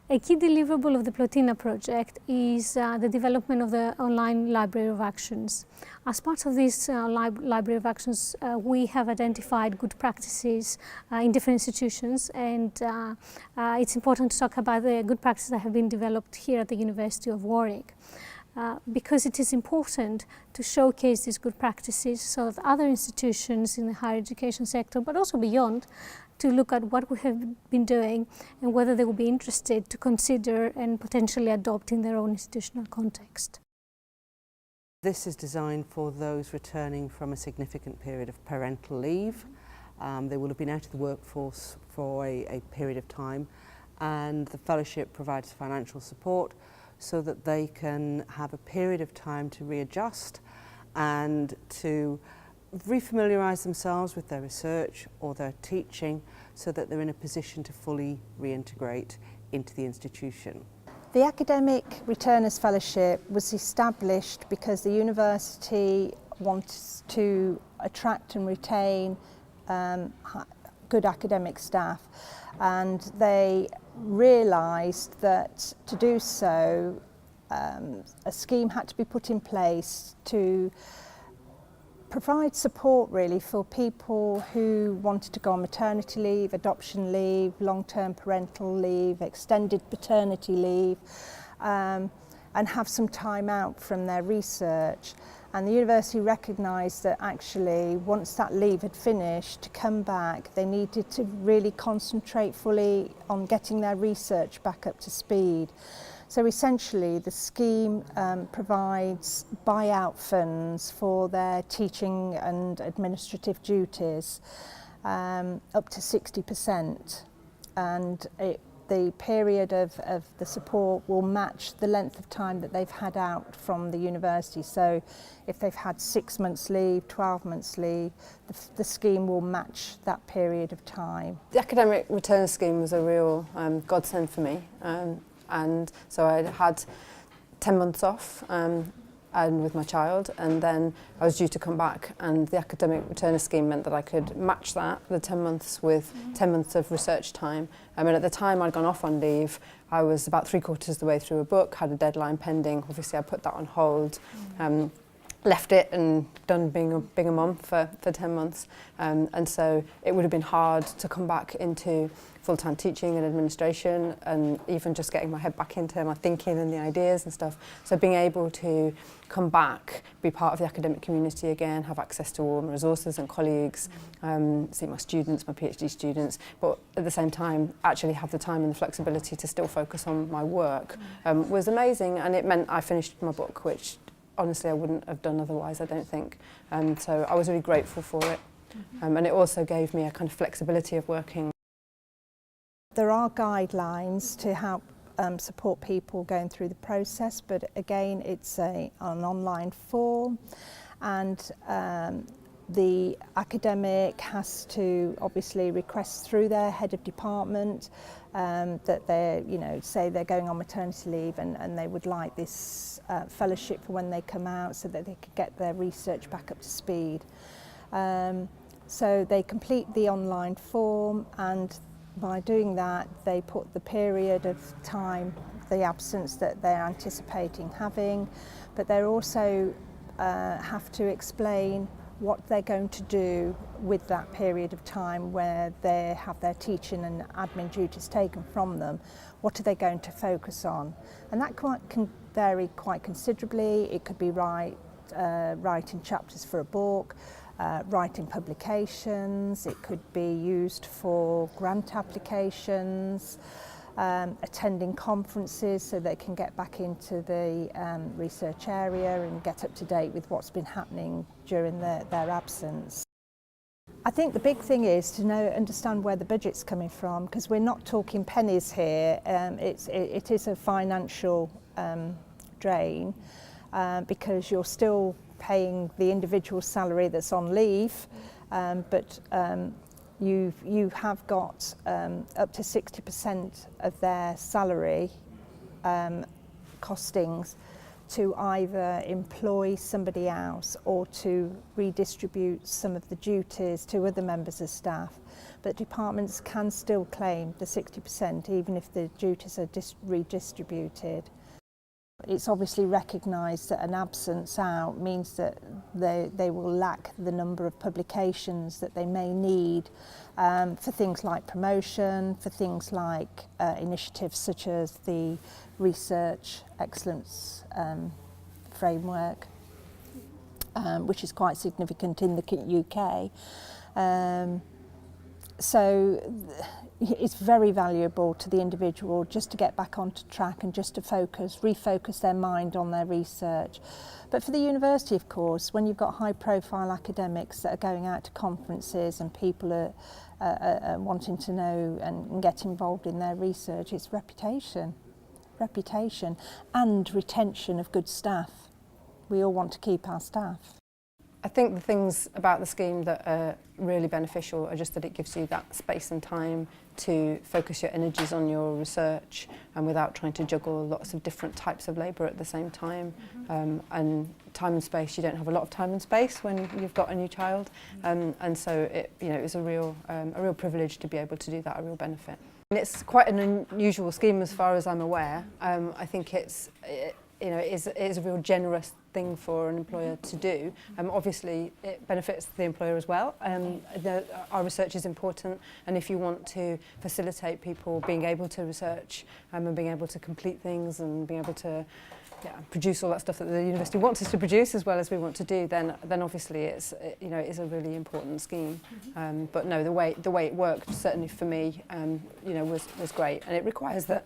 A key deliverable of the PLOTINA project is the development of the online library of actions. As part of this library of actions, we have identified good practices in different institutions, and it's important to talk about the good practices that have been developed here at the University of Warwick. Because it is important to showcase these good practices so that other institutions in the higher education sector, but also beyond, to look at what we have been doing and whether they will be interested to consider and potentially adopt in their own institutional context. This is designed for those returning from a significant period of parental leave. They will have been out of the workforce for a period of time, and the fellowship provides financial support so that they can have a period of time to readjust and to refamiliarise themselves with their research or their teaching so that they're in a position to fully reintegrate into the institution. The Academic Returners Fellowship was established because the university wants to attract and retain good academic staff, and they realised that to do so a scheme had to be put in place to provide support really for people who wanted to go on maternity leave, adoption leave, long-term parental leave, extended paternity leave, and have some time out from their research. And the university recognised that actually once that leave had finished, to come back they needed to really concentrate fully on getting their research back up to speed. So essentially the scheme provides buyout funds for their teaching and administrative duties, up to 60%, and the period of the support will match the length of time that they've had out from the university. So if they've had 6 months leave, 12 months leave, the scheme will match that period of time. The academic return scheme was a real godsend for me. And so I had 10 months off and with my child, and then I was due to come back, and the academic returner scheme meant that I could match that, the 10 months, with 10 months of research time. I mean, at the time I'd gone off on leave, I was about 3/4 of the way through a book, had a deadline pending. Obviously I put that on hold, left it and done being a mum for 10 months. And so it would have been hard to come back into full-time teaching and administration, and even just getting my head back into my thinking and the ideas and stuff. So being able to come back, be part of the academic community again, have access to all my resources and colleagues, see my students, my PhD students, but at the same time actually have the time and the flexibility to still focus on my work was amazing. And it meant I finished my book, which honestly I wouldn't have done otherwise, I don't think. So I was really grateful for it. And it also gave me a kind of flexibility of working. There are guidelines to help support people going through the process, but again it's an online form, and the academic has to obviously request through their head of department that they're, say they're going on maternity leave and they would like this fellowship for when they come out so that they could get their research back up to speed. So they complete the online form, and by doing that they put the period of time, the absence that they're anticipating having, but they also have to explain what they're going to do with that period of time where they have their teaching and admin duties taken from them. What are they going to focus on? And that can vary quite considerably. It could be writing chapters for a book, writing publications, it could be used for grant applications, attending conferences so they can get back into the research area and get up to date with what's been happening during their absence. I think the big thing is to understand where the budget's coming from, because we're not talking pennies here. It is a financial drain because you're still paying the individual salary that's on leave, but you have got up to 60% of their salary costings to either employ somebody else or to redistribute some of the duties to other members of staff. But departments can still claim the 60% even if the duties are redistributed. It's obviously recognised that an absence out means that they will lack the number of publications that they may need for things like promotion, for things like initiatives such as the Research Excellence Framework, which is quite significant in the UK. So it's very valuable to the individual just to get back onto track and just to refocus their mind on their research. But for the university, of course, when you've got high-profile academics that are going out to conferences and people are wanting to know and get involved in their research, it's reputation and retention of good staff. We all want to keep our staff. I think the things about the scheme that are really beneficial are just that it gives you that space and time to focus your energies on your research and without trying to juggle lots of different types of labour at the same time. And time and space, you don't have a lot of time and space when you've got a new child, and so it's a real privilege to be able to do that, a real benefit. And it's quite an unusual scheme as far as I'm aware. I think it is a real generous thing for an employer to do. Obviously it benefits the employer as well. Our research is important, and if you want to facilitate people being able to research and being able to complete things and being able to produce all that stuff that the university wants us to produce as well as we want to do, then obviously it is a really important scheme. But no, the way it worked, certainly for me, was great, and it requires that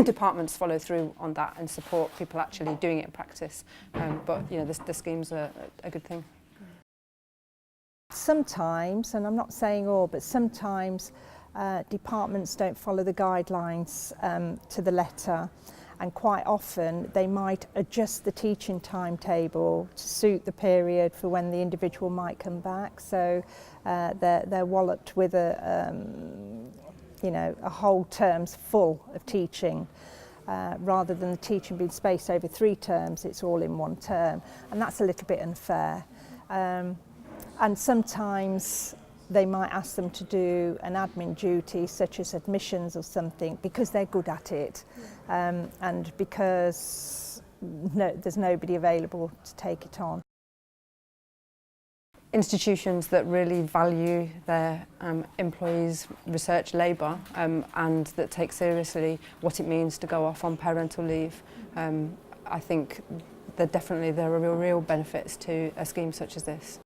departments follow through on that and support people actually doing it in practice. But the scheme's a good thing. Sometimes, and I'm not saying all, but sometimes departments don't follow the guidelines to the letter. And quite often they might adjust the teaching timetable to suit the period for when the individual might come back. So they're walloped with a whole term's full of teaching. Rather than the teaching being spaced over 3 terms, it's all in 1 term. And that's a little bit unfair. And sometimes they might ask them to do an admin duty such as admissions or something because they're good at it, and because there's nobody available to take it on. Institutions that really value their employees' research labour and that take seriously what it means to go off on parental leave, I think there are real benefits to a scheme such as this.